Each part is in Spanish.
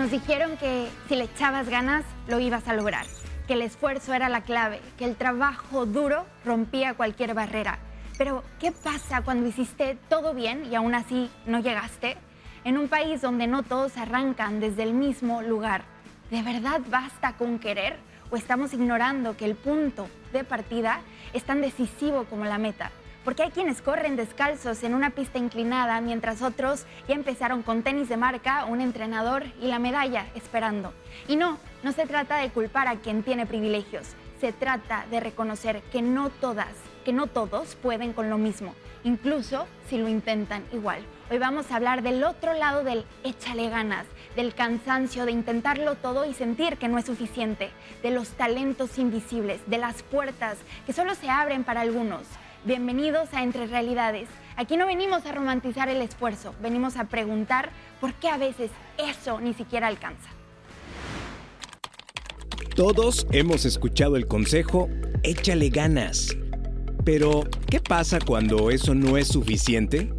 Nos dijeron que si le echabas ganas, lo ibas a lograr, que el esfuerzo era la clave, que el trabajo duro rompía cualquier barrera. Pero, ¿qué pasa cuando hiciste todo bien y aún así no llegaste? En un país donde no todos arrancan desde el mismo lugar, ¿de verdad basta con querer? ¿O estamos ignorando que el punto de partida es tan decisivo como la meta? Porque hay quienes corren descalzos en una pista inclinada, mientras otros ya empezaron con tenis de marca, un entrenador y la medalla esperando. Y no se trata de culpar a quien tiene privilegios. Se trata de reconocer que no todos pueden con lo mismo, incluso si lo intentan igual. Hoy vamos a hablar del otro lado del échale ganas, del cansancio de intentarlo todo y sentir que no es suficiente, de los talentos invisibles, de las puertas que solo se abren para algunos. Bienvenidos a Entre Realidades. Aquí no venimos a romantizar el esfuerzo, venimos a preguntar por qué a veces eso ni siquiera alcanza. Todos hemos escuchado el consejo, échale ganas. Pero, ¿qué pasa cuando eso no es suficiente?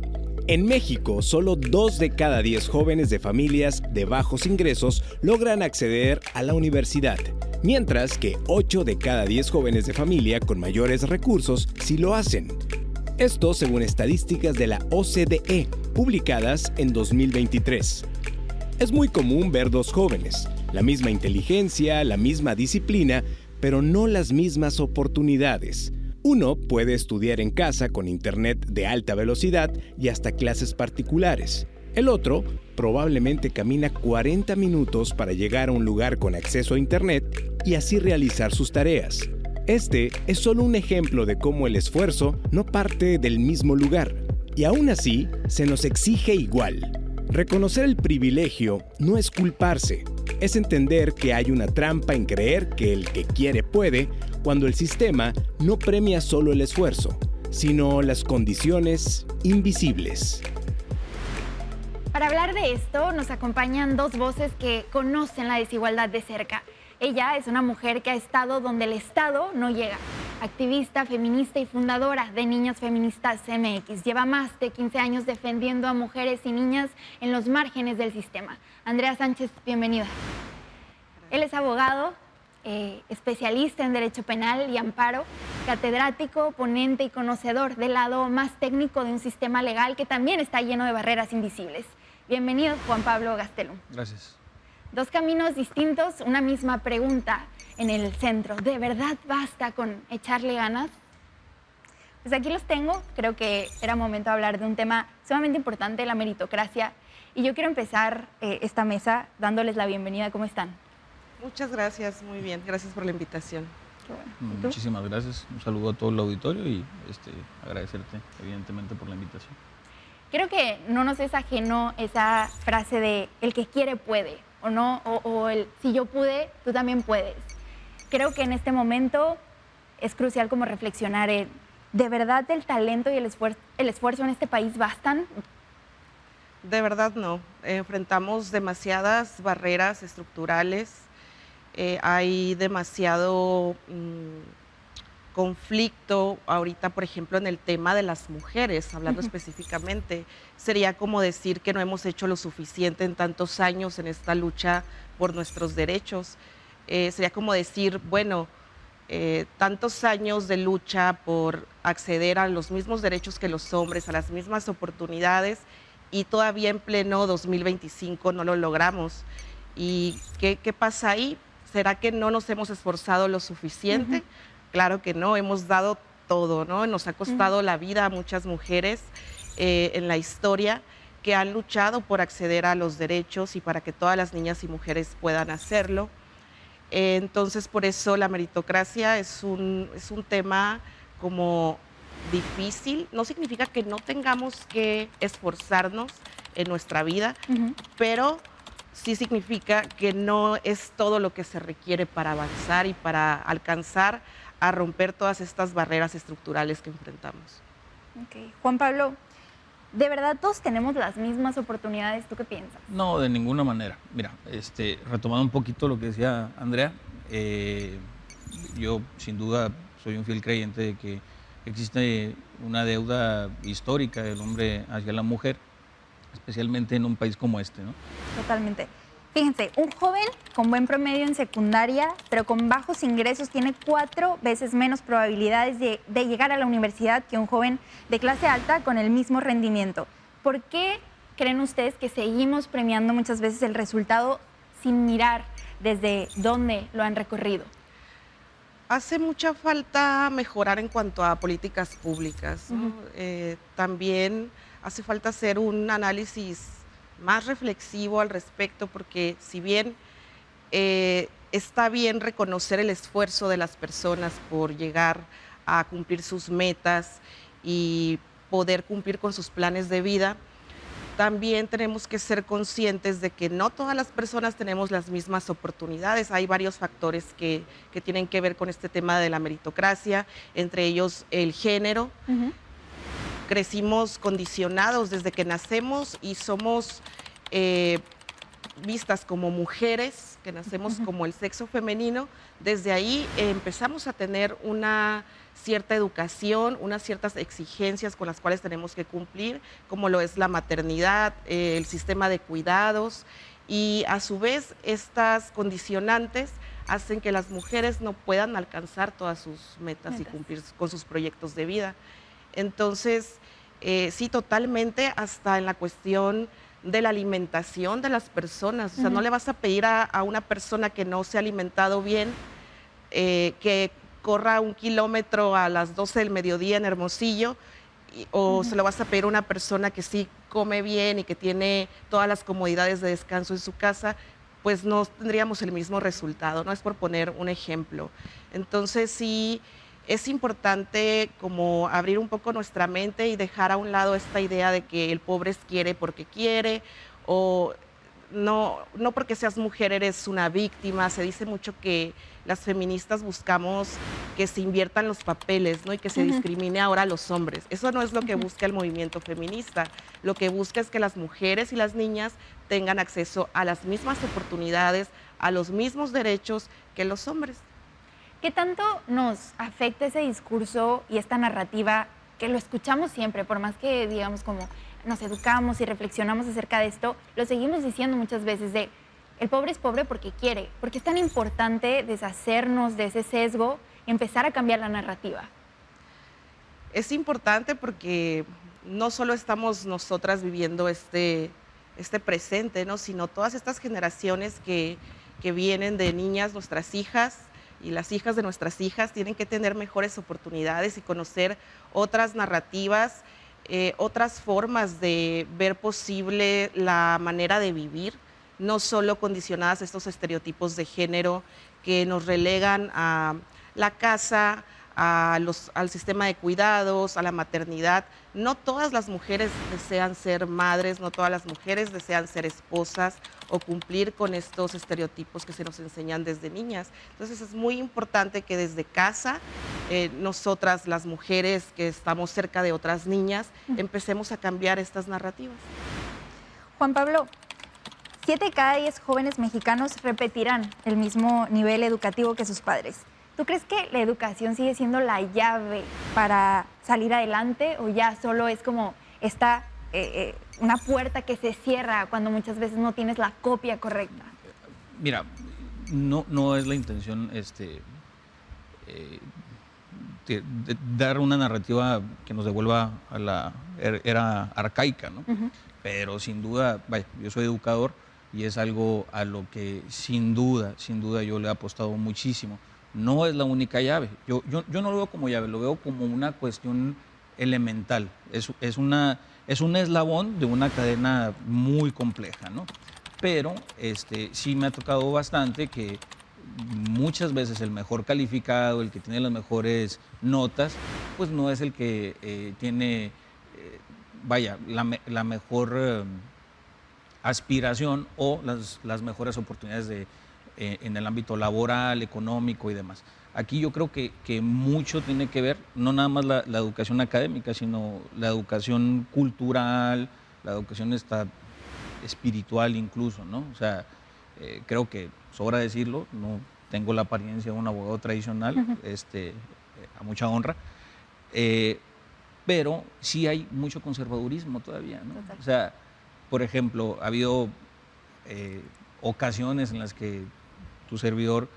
En México, solo 2 de cada 10 jóvenes de familias de bajos ingresos logran acceder a la universidad, mientras que 8 de cada 10 jóvenes de familia con mayores recursos sí lo hacen. Esto según estadísticas de la OCDE, publicadas en 2023. Es muy común ver 2 jóvenes, la misma inteligencia, la misma disciplina, pero no las mismas oportunidades. Uno puede estudiar en casa con internet de alta velocidad y hasta clases particulares. El otro probablemente camina 40 minutos para llegar a un lugar con acceso a internet y así realizar sus tareas. Este es solo un ejemplo de cómo el esfuerzo no parte del mismo lugar. Y aún así, se nos exige igual. Reconocer el privilegio no es culparse, es entender que hay una trampa en creer que el que quiere puede, cuando el sistema no premia solo el esfuerzo, sino las condiciones invisibles. Para hablar de esto, nos acompañan 2 voces que conocen la desigualdad de cerca. Ella es una mujer que ha estado donde el Estado no llega. Activista, feminista y fundadora de Niñas Feministas MX. Lleva más de 15 años defendiendo a mujeres y niñas en los márgenes del sistema. Andrea Sánchez, bienvenida. Él es abogado, especialista en Derecho Penal y Amparo, catedrático, ponente y conocedor del lado más técnico de un sistema legal que también está lleno de barreras invisibles. Bienvenido, Juan Pablo Gastelum. Gracias. 2 caminos distintos, una misma pregunta en el centro. ¿De verdad basta con echarle ganas? Pues aquí los tengo. Creo que era momento de hablar de un tema sumamente importante, la meritocracia. Y yo quiero empezar esta mesa dándoles la bienvenida. ¿Cómo están? Muchas gracias, muy bien. Gracias por la invitación. Qué bueno. ¿Y tú? Muchísimas gracias. Un saludo a todo el auditorio y agradecerte, evidentemente, por la invitación. Creo que no nos es ajeno esa frase de el que quiere puede, o no, o el si yo pude, tú también puedes. Creo que en este momento es crucial como reflexionar en, ¿de verdad el talento y el esfuerzo en este país bastan? De verdad no. Enfrentamos demasiadas barreras estructurales, hay demasiado conflicto ahorita, por ejemplo, en el tema de las mujeres, hablando específicamente. Sería como decir que no hemos hecho lo suficiente en tantos años en esta lucha por nuestros derechos. Sería como decir, bueno, tantos años de lucha por acceder a los mismos derechos que los hombres, a las mismas oportunidades, y todavía en pleno 2025 no lo logramos. ¿Y qué pasa ahí? ¿Será que no nos hemos esforzado lo suficiente? Claro que no, hemos dado todo, ¿no? Nos ha costado la vida a muchas mujeres en la historia que han luchado por acceder a los derechos y para que todas las niñas y mujeres puedan hacerlo. Entonces, por eso la meritocracia es un tema como difícil. No significa que no tengamos que esforzarnos en nuestra vida, pero sí significa que no es todo lo que se requiere para avanzar y para alcanzar a romper todas estas barreras estructurales que enfrentamos. Okay. Juan Pablo, ¿de verdad todos tenemos las mismas oportunidades? ¿Tú qué piensas? No, de ninguna manera. Mira, retomando un poquito lo que decía Andrea, yo sin duda soy un fiel creyente de que existe una deuda histórica del hombre hacia la mujer, especialmente en un país como este, ¿no? Totalmente. Fíjense, un joven con buen promedio en secundaria, pero con bajos ingresos, tiene 4 veces menos probabilidades de llegar a la universidad que un joven de clase alta con el mismo rendimiento. ¿Por qué creen ustedes que seguimos premiando muchas veces el resultado sin mirar desde dónde lo han recorrido? Hace mucha falta mejorar en cuanto a políticas públicas, ¿no? También hace falta hacer un análisis más reflexivo al respecto, porque si bien está bien reconocer el esfuerzo de las personas por llegar a cumplir sus metas y poder cumplir con sus planes de vida, también tenemos que ser conscientes de que no todas las personas tenemos las mismas oportunidades. Hay varios factores que tienen que ver con este tema de la meritocracia, entre ellos el género. Crecimos condicionados desde que nacemos y somos vistas como mujeres, que nacemos como el sexo femenino. Desde ahí empezamos a tener una cierta educación, unas ciertas exigencias con las cuales tenemos que cumplir, como lo es la maternidad, el sistema de cuidados, y a su vez estas condicionantes hacen que las mujeres no puedan alcanzar todas sus metas y cumplir con sus proyectos de vida. Entonces, sí, totalmente, hasta en la cuestión de la alimentación de las personas. O sea, no le vas a pedir a una persona que no se ha alimentado bien que corra 1 kilómetro a las 12 del mediodía en Hermosillo, o se lo vas a pedir a una persona que sí come bien y que tiene todas las comodidades de descanso en su casa, pues no tendríamos el mismo resultado, ¿no? Es por poner un ejemplo. Entonces, sí, es importante como abrir un poco nuestra mente y dejar a un lado esta idea de que el pobre quiere porque quiere, o no porque seas mujer eres una víctima. Se dice mucho que las feministas buscamos que se inviertan los papeles, ¿no? Y que se discrimine ahora a los hombres. Eso no es lo que busca el movimiento feminista. Lo que busca es que las mujeres y las niñas tengan acceso a las mismas oportunidades, a los mismos derechos que los hombres. ¿Qué tanto nos afecta ese discurso y esta narrativa que lo escuchamos siempre, por más que digamos como nos educamos y reflexionamos acerca de esto, lo seguimos diciendo muchas veces de el pobre es pobre porque quiere? ¿Por qué es tan importante deshacernos de ese sesgo y empezar a cambiar la narrativa? Es importante porque no solo estamos nosotras viviendo este presente, ¿no? Sino todas estas generaciones que vienen de niñas, nuestras hijas, y las hijas de nuestras hijas tienen que tener mejores oportunidades y conocer otras narrativas, otras formas de ver posible la manera de vivir, no solo condicionadas a estos estereotipos de género que nos relegan a la casa, al sistema de cuidados, a la maternidad. No todas las mujeres desean ser madres, no todas las mujeres desean ser esposas o cumplir con estos estereotipos que se nos enseñan desde niñas. Entonces es muy importante que desde casa, nosotras las mujeres que estamos cerca de otras niñas, empecemos a cambiar estas narrativas. Juan Pablo, 7 de cada 10 jóvenes mexicanos repetirán el mismo nivel educativo que sus padres. ¿Tú crees que la educación sigue siendo la llave para salir adelante o ya solo es como una puerta que se cierra cuando muchas veces no tienes la copia correcta? Mira, no es la intención de dar una narrativa que nos devuelva a la era arcaica, ¿no? Pero sin duda, vaya, yo soy educador y es algo a lo que sin duda yo le he apostado muchísimo. No es la única llave. Yo no lo veo como llave, lo veo como una cuestión elemental. Es un eslabón de una cadena muy compleja, ¿no? Pero sí me ha tocado bastante que muchas veces el mejor calificado, el que tiene las mejores notas, pues no es el que tiene, la mejor aspiración o las mejores oportunidades en el ámbito laboral, económico y demás. Aquí yo creo que mucho tiene que ver, no nada más la educación académica, sino la educación cultural, la educación espiritual incluso, ¿no? O sea, creo que sobra decirlo, no tengo la apariencia de un abogado tradicional, a mucha honra, pero sí hay mucho conservadurismo todavía, ¿no? O sea, por ejemplo, ha habido ocasiones en las que tu servidor,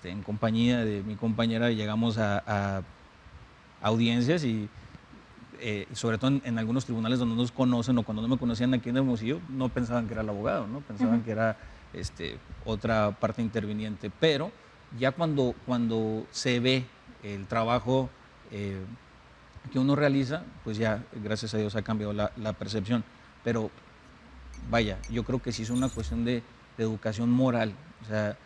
en compañía de mi compañera, llegamos a audiencias y sobre todo en algunos tribunales donde no nos conocen o cuando no me conocían aquí en Hermosillo, no pensaban que era el abogado, ¿no? Pensaban que era otra parte interviniente. Pero ya cuando se ve el trabajo que uno realiza, pues ya, gracias a Dios, ha cambiado la percepción. Pero vaya, yo creo que sí es una cuestión de educación moral. O sea,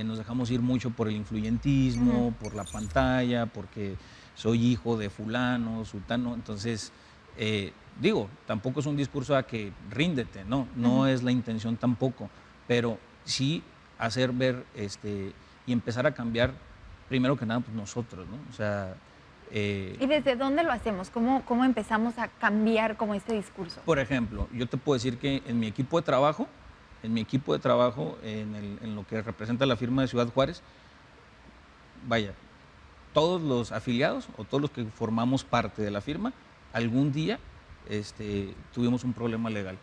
nos dejamos ir mucho por el influyentismo, por la pantalla, porque soy hijo de fulano, sultano. Entonces, digo, tampoco es un discurso a que ríndete, no es la intención tampoco, pero sí hacer ver y empezar a cambiar, primero que nada, pues nosotros, ¿no? O sea, ¿y desde dónde lo hacemos? ¿Cómo empezamos a cambiar como este discurso? Por ejemplo, yo te puedo decir que en mi equipo de trabajo, en lo que representa la firma de Ciudad Juárez, vaya, todos los afiliados o todos los que formamos parte de la firma, algún día tuvimos un problema legal.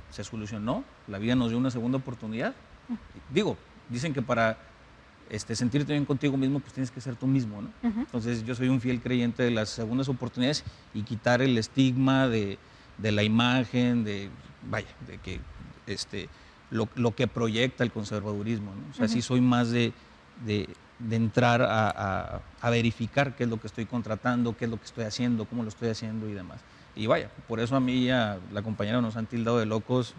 Se solucionó, la vida nos dio una segunda oportunidad. Digo, dicen que para sentirte bien contigo mismo, pues tienes que ser tú mismo, ¿no? Entonces yo soy un fiel creyente de las segundas oportunidades y quitar el estigma de la imagen, de que lo que proyecta el conservadurismo, ¿no? O sea, sí soy más de entrar a verificar qué es lo que estoy contratando, qué es lo que estoy haciendo, cómo lo estoy haciendo y demás. Y vaya, por eso a mí y a la compañera nos han tildado de locos,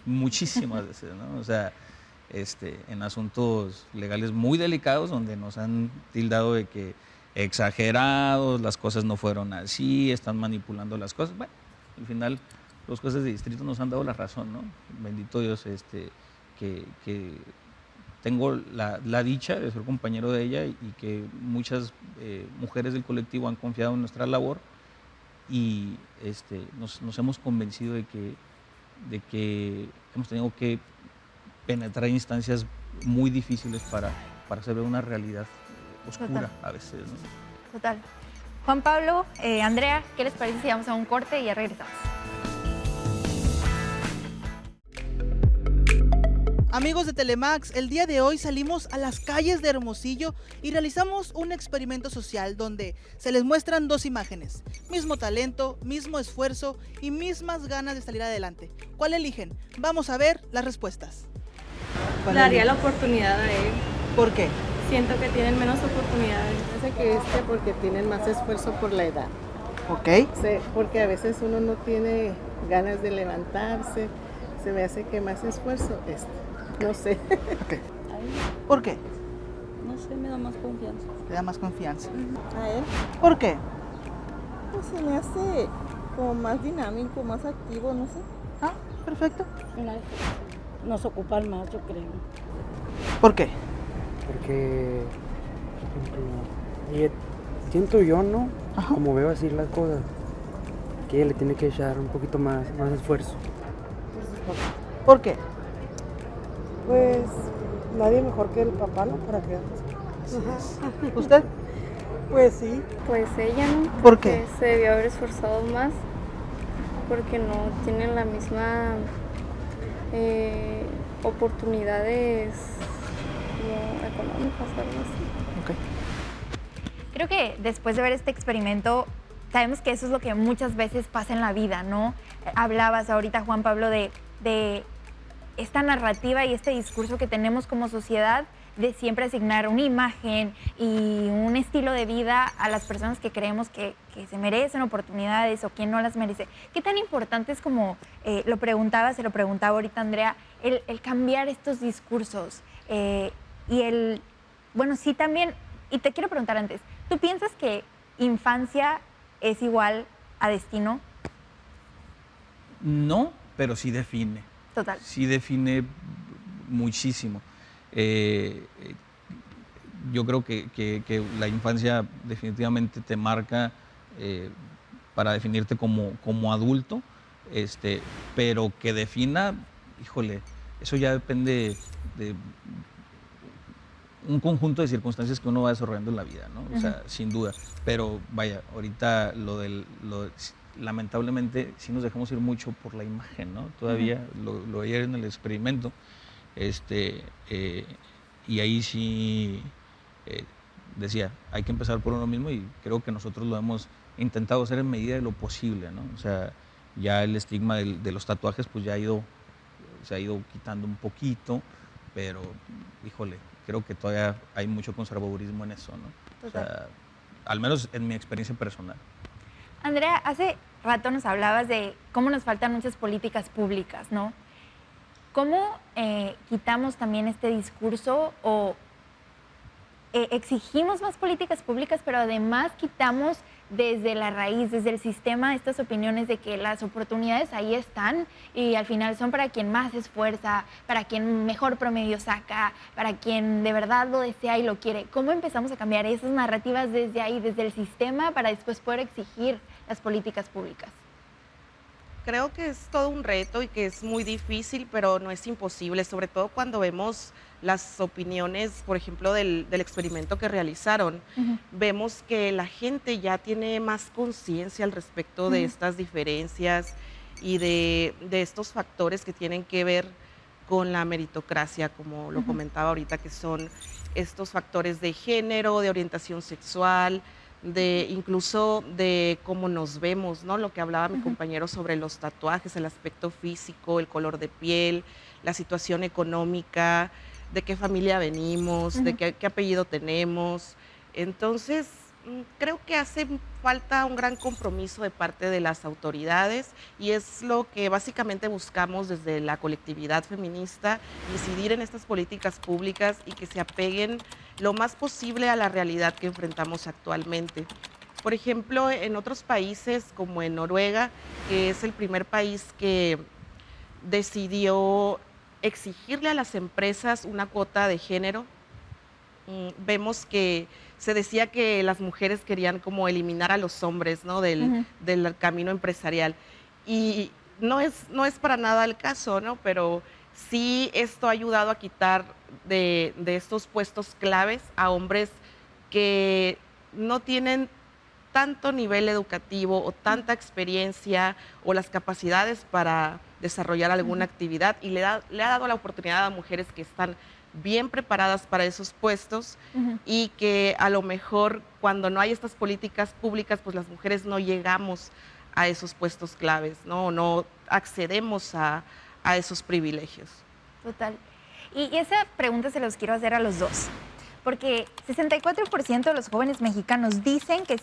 muchísimas veces, ¿no? O sea, en asuntos legales muy delicados donde nos han tildado de que exagerados, las cosas no fueron así, están manipulando las cosas. Bueno, al final los jueces de distrito nos han dado la razón, ¿no? Bendito Dios, que tengo la dicha de ser compañero de ella y que muchas mujeres del colectivo han confiado en nuestra labor y nos hemos convencido de que hemos tenido que penetrar instancias muy difíciles para hacer una realidad oscura a veces, ¿no? Total. Juan Pablo, Andrea, ¿qué les parece si vamos a un corte y ya regresamos? Amigos de Telemax, el día de hoy salimos a las calles de Hermosillo y realizamos un experimento social donde se les muestran dos imágenes, mismo talento, mismo esfuerzo y mismas ganas de salir adelante. ¿Cuál eligen? Vamos a ver las respuestas. Daría la oportunidad a él. ¿Por qué? Siento que tienen menos oportunidades. Parece que porque tienen más esfuerzo por la edad. Ok. Sí, porque a veces uno no tiene ganas de levantarse, se me hace que más esfuerzo no sé. Okay. ¿Por qué? No sé, me da más confianza. Te da más confianza. ¿A él? ¿Por qué? Pues se me hace como más dinámico, más activo, no sé. Ah, perfecto. Nos ocupan más, yo creo. ¿Por qué? Porque, por ejemplo, siento yo, ¿no? Ajá. Como veo así las cosas, que ella le tiene que echar un poquito más esfuerzo. ¿Por qué? Pues nadie mejor que el papá, ¿no? Para que... ¿Usted? Pues sí. Pues ella, ¿no? ¿Por qué? Porque se debió haber esforzado más, porque no tienen la misma oportunidades como económicas, algo así. Okay. Creo que después de ver este experimento, sabemos que eso es lo que muchas veces pasa en la vida, ¿no? Hablabas ahorita, Juan Pablo, de esta narrativa y este discurso que tenemos como sociedad de siempre asignar una imagen y un estilo de vida a las personas que creemos que se merecen oportunidades o quien no las merece. ¿Qué tan importante es, como se lo preguntaba ahorita Andrea, el cambiar estos discursos? Bueno, sí también, y te quiero preguntar antes, ¿tú piensas que infancia es igual a destino? No, pero sí define. Total. Sí define muchísimo. Yo creo que la infancia definitivamente te marca para definirte como adulto, pero que defina, híjole, eso ya depende de un conjunto de circunstancias que uno va desarrollando en la vida, ¿no? O sea, sin duda. Pero vaya, ahorita lamentablemente sí nos dejamos ir mucho por la imagen, ¿no? Todavía lo veía en el experimento, y ahí sí decía, hay que empezar por uno mismo, y creo que nosotros lo hemos intentado hacer en medida de lo posible, ¿no? O sea, ya el estigma de los tatuajes pues ya se ha ido quitando un poquito, pero híjole, creo que todavía hay mucho conservadurismo en eso, ¿no? O sea, al menos en mi experiencia personal. Andrea, hace rato nos hablabas de cómo nos faltan muchas políticas públicas, ¿no? ¿Cómo quitamos también este discurso o exigimos más políticas públicas, pero además quitamos desde la raíz, desde el sistema, estas opiniones de que las oportunidades ahí están y al final son para quien más se esfuerza, para quien mejor promedio saca, para quien de verdad lo desea y lo quiere? ¿Cómo empezamos a cambiar esas narrativas desde ahí, desde el sistema, para después poder exigir las políticas públicas? Creo que es todo un reto y que es muy difícil, pero no es imposible, sobre todo cuando vemos las opiniones, por ejemplo, del experimento que realizaron. Vemos que la gente ya tiene más conciencia al respecto de estas diferencias y de estos factores que tienen que ver con la meritocracia, como lo comentaba ahorita, que son estos factores de género, de orientación sexual, incluso de cómo nos vemos, ¿no? Lo que hablaba mi compañero sobre los tatuajes, el aspecto físico, el color de piel, la situación económica, de qué familia venimos, de qué apellido tenemos. Entonces, creo que hace falta un gran compromiso de parte de las autoridades y es lo que básicamente buscamos desde la colectividad feminista, incidir en estas políticas públicas y que se apeguen lo más posible a la realidad que enfrentamos actualmente. Por ejemplo, en otros países como en Noruega, que es el primer país que decidió exigirle a las empresas una cuota de género, vemos que se decía que las mujeres querían como eliminar a los hombres, ¿no? del camino empresarial. Y no es para nada el caso, ¿no? Pero sí esto ha ayudado a quitar de estos puestos claves a hombres que no tienen tanto nivel educativo o tanta experiencia o las capacidades para desarrollar alguna actividad, y le ha dado la oportunidad a mujeres que están bien preparadas para esos puestos y que a lo mejor cuando no hay estas políticas públicas, pues las mujeres no llegamos a esos puestos claves, no accedemos a esos privilegios. Total. Y esa pregunta se los quiero hacer a los dos, porque 64% de los jóvenes mexicanos dicen que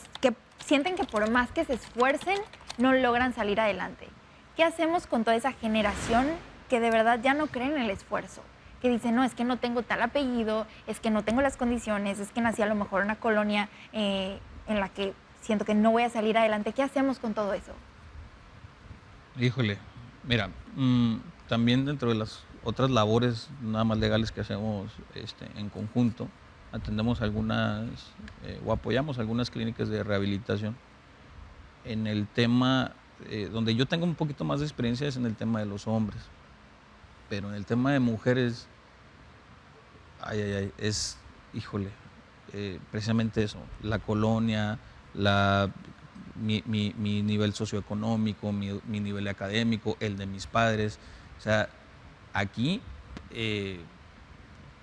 sienten que por más que se esfuercen, no logran salir adelante. ¿Qué hacemos con toda esa generación que de verdad ya no creen en el esfuerzo? Que dicen, no, es que no tengo tal apellido, es que no tengo las condiciones, es que nací a lo mejor en una colonia en la que siento que no voy a salir adelante. ¿Qué hacemos con todo eso? Híjole, mira, también dentro de las otras labores nada más legales que hacemos en conjunto, atendemos algunas o apoyamos algunas clínicas de rehabilitación. En el tema, donde yo tengo un poquito más de experiencia es en el tema de los hombres, pero en el tema de mujeres, híjole, precisamente eso, la colonia, mi nivel socioeconómico, mi nivel académico, el de mis padres. O sea, aquí,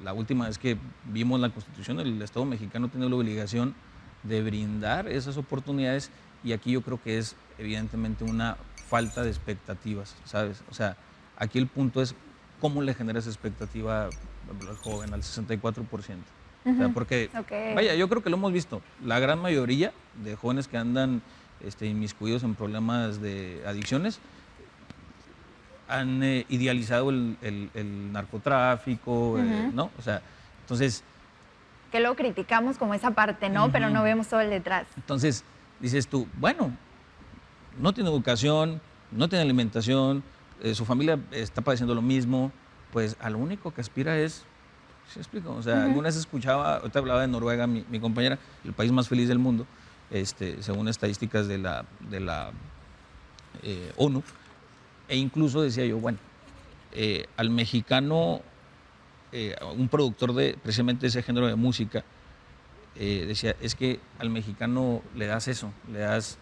la última vez que vimos la Constitución, el Estado mexicano tiene la obligación de brindar esas oportunidades, y aquí yo creo que es evidentemente una falta de expectativas, ¿sabes? O sea, aquí el punto es cómo le generas expectativa al joven, al 64%. O sea, porque, vaya, yo creo que lo hemos visto, la gran mayoría de jóvenes que andan inmiscuidos en problemas de adicciones han idealizado el narcotráfico, ¿no? O sea, entonces... Que luego criticamos como esa parte, ¿no? Pero no vemos todo el detrás. Entonces, dices tú, bueno, no tiene educación, no tiene alimentación, su familia está padeciendo lo mismo, pues a lo único que aspira es... ¿Sí me explico? O sea, alguna vez escuchaba, ahorita hablaba de Noruega, mi compañera, el país más feliz del mundo, según estadísticas de la ONU, e incluso decía yo, bueno, al mexicano, un productor de precisamente ese género de música, decía, es que al mexicano le das eso, le das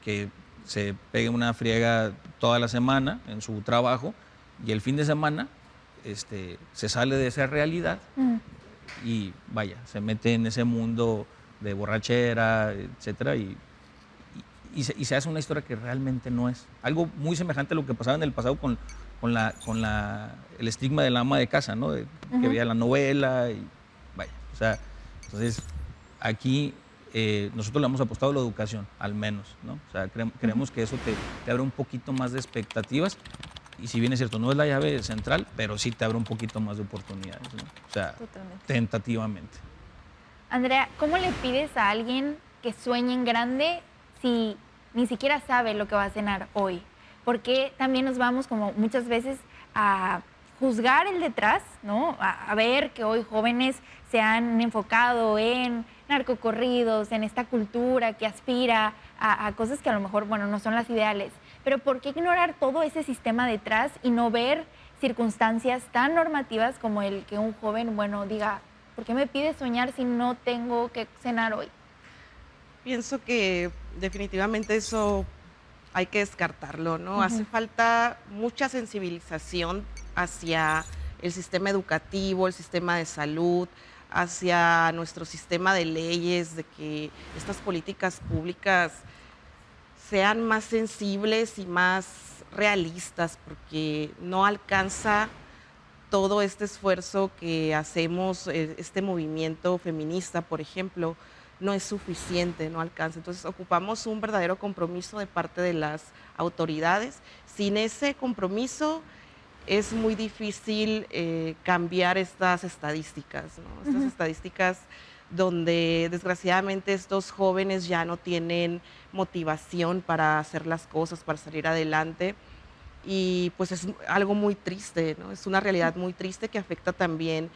que se pegue una friega toda la semana en su trabajo y el fin de semana se sale de esa realidad y vaya, se mete en ese mundo de borrachera, etcétera, y se hace una historia que realmente no es. Algo muy semejante a lo que pasaba en el pasado con el estigma del ama de casa, ¿no? Que veía la novela y vaya, o sea, entonces aquí nosotros le hemos apostado a la educación, al menos, ¿no? O sea, creemos que eso te abre un poquito más de expectativas y si bien es cierto, no es la llave central, pero sí te abre un poquito más de oportunidades, ¿no? O sea, tentativamente. Andrea, ¿cómo le pides a alguien que sueñe en grande si ni siquiera sabe lo que va a cenar hoy? Porque también nos vamos como muchas veces a juzgar el detrás, ¿no? A ver que hoy jóvenes se han enfocado en narcocorridos, en esta cultura que aspira a cosas que a lo mejor, bueno, no son las ideales. Pero ¿por qué ignorar todo ese sistema detrás y no ver circunstancias tan normativas como el que un joven, bueno, diga, ¿por qué me pides soñar si no tengo que cenar hoy? Pienso que definitivamente eso hay que descartarlo, ¿no? Hace falta mucha sensibilización hacia el sistema educativo, el sistema de salud, hacia nuestro sistema de leyes, de que estas políticas públicas sean más sensibles y más realistas, porque no alcanza todo este esfuerzo que hacemos, este movimiento feminista, por ejemplo, no es suficiente, no alcanza. Entonces ocupamos un verdadero compromiso de parte de las autoridades. Sin ese compromiso es muy difícil cambiar estas estadísticas, ¿no? Estas estadísticas donde desgraciadamente estos jóvenes ya no tienen motivación para hacer las cosas, para salir adelante. Y pues es algo muy triste, ¿no? Es una realidad muy triste que afecta también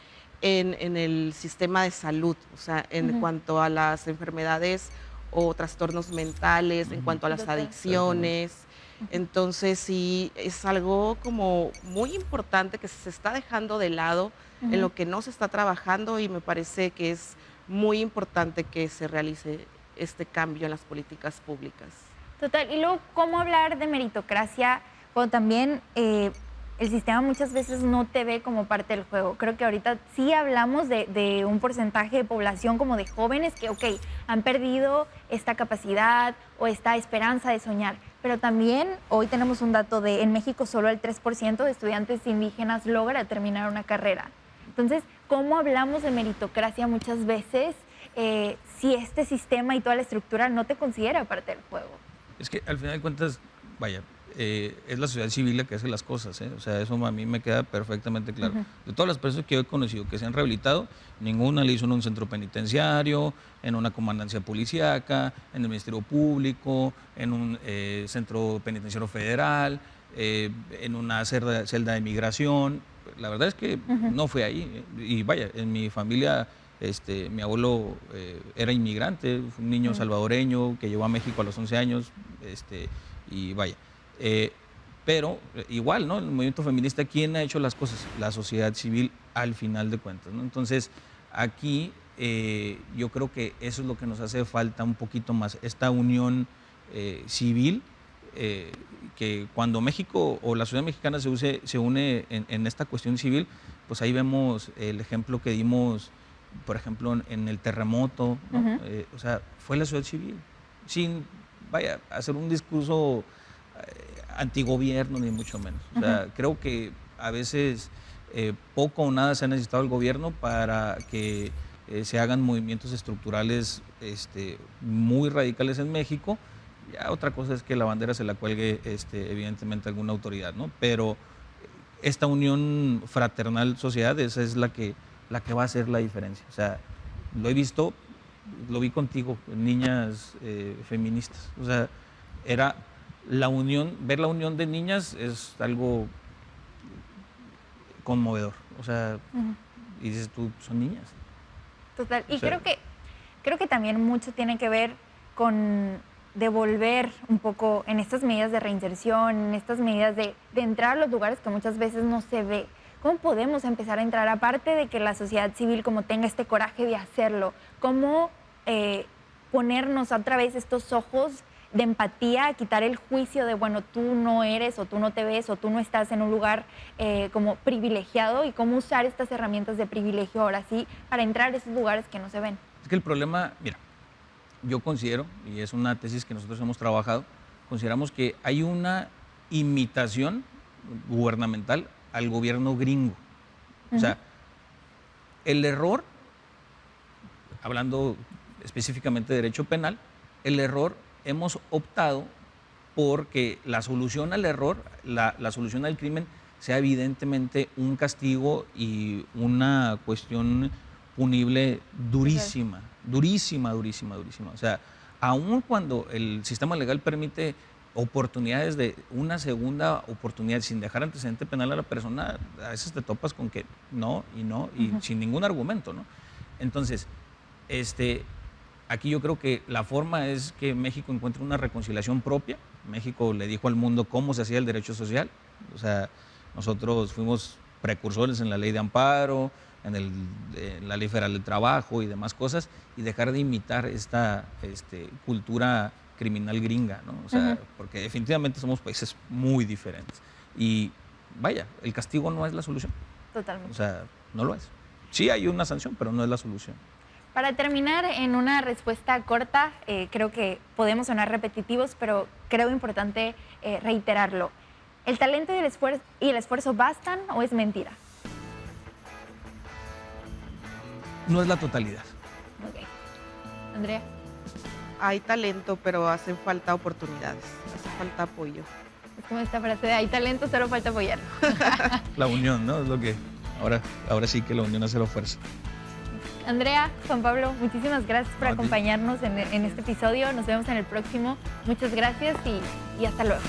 en el sistema de salud, o sea, en cuanto a las enfermedades o trastornos mentales, en cuanto a las adicciones. Entonces sí, es algo como muy importante que se está dejando de lado, en lo que no se está trabajando, y me parece que es muy importante que se realice este cambio en las políticas públicas. Total, y luego, ¿cómo hablar de meritocracia cuando también el sistema muchas veces no te ve como parte del juego? Creo que ahorita sí hablamos de un porcentaje de población como de jóvenes que, ok, han perdido esta capacidad o esta esperanza de soñar, pero también hoy tenemos un dato de en México solo el 3% de estudiantes indígenas logra terminar una carrera. Entonces, ¿cómo hablamos de meritocracia muchas veces si este sistema y toda la estructura no te considera parte del juego? Es que al final de cuentas, vaya, es la sociedad civil la que hace las cosas, ¿eh? O sea, eso a mí me queda perfectamente claro. De todas las personas que yo he conocido que se han rehabilitado, ninguna le hizo en un centro penitenciario, en una comandancia policíaca, en el Ministerio Público, en un centro penitenciario federal, en una celda de migración. La verdad es que no fue ahí. Y vaya, en mi familia mi abuelo era inmigrante, fue un niño salvadoreño que llegó a México a los 11 años, y vaya. Pero igual, ¿no? El movimiento feminista, ¿quién ha hecho las cosas? La sociedad civil, al final de cuentas, ¿no? Entonces, aquí yo creo que eso es lo que nos hace falta un poquito más, esta unión civil, que cuando México o la sociedad mexicana se une en esta cuestión civil, pues ahí vemos el ejemplo que dimos, por ejemplo, en el terremoto, ¿no? O sea, fue la sociedad civil, sin, vaya, hacer un discurso antigobierno, ni mucho menos. O sea, creo que a veces poco o nada se ha necesitado el gobierno para que se hagan movimientos estructurales muy radicales en México. Ya otra cosa es que la bandera se la cuelgue evidentemente alguna autoridad, ¿no? Pero esta unión fraternal sociedad, esa es la que va a hacer la diferencia. O sea, lo he visto, lo vi contigo, niñas feministas. O sea, era la unión, ver la unión de niñas es algo conmovedor. O sea, y dices tú, son niñas. Total. Y creo que también mucho tiene que ver con devolver un poco en estas medidas de reinserción, en estas medidas de entrar a los lugares que muchas veces no se ve. ¿Cómo podemos empezar a entrar? Aparte de que la sociedad civil como tenga este coraje de hacerlo, ¿cómo ponernos otra vez estos ojos de empatía, quitar el juicio de, bueno, tú no eres o tú no te ves o tú no estás en un lugar como privilegiado, y cómo usar estas herramientas de privilegio ahora sí para entrar a esos lugares que no se ven. Es que el problema, mira, yo considero, y es una tesis que nosotros hemos trabajado, consideramos que hay una imitación gubernamental al gobierno gringo. O sea, el error, hablando específicamente de derecho penal, el error, hemos optado porque la solución al error, la solución al crimen, sea evidentemente un castigo y una cuestión punible durísima, durísima. O sea, aun cuando el sistema legal permite oportunidades de una segunda oportunidad sin dejar antecedente penal a la persona, a veces te topas con que no, y sin ningún argumento, ¿no? Entonces, aquí yo creo que la forma es que México encuentre una reconciliación propia. México le dijo al mundo cómo se hacía el derecho social. O sea, nosotros fuimos precursores en la ley de amparo, en la ley federal del trabajo y demás cosas, y dejar de imitar esta cultura criminal gringa, ¿no? O sea, porque definitivamente somos países muy diferentes. Y vaya, el castigo no es la solución. Totalmente. O sea, no lo es. Sí hay una sanción, pero no es la solución. Para terminar, en una respuesta corta, creo que podemos sonar repetitivos, pero creo importante reiterarlo. ¿El talento y el esfuerzo bastan o es mentira? No es la totalidad. Ok. Andrea. Hay talento, pero hacen falta oportunidades, hace falta apoyo. Es como esta frase de hay talento, solo falta apoyarlo. La unión, ¿no? Es lo que ahora sí que la unión hace la fuerza. Andrea, Juan Pablo, muchísimas gracias por acompañarnos en este episodio. Nos vemos en el próximo. Muchas gracias y hasta luego.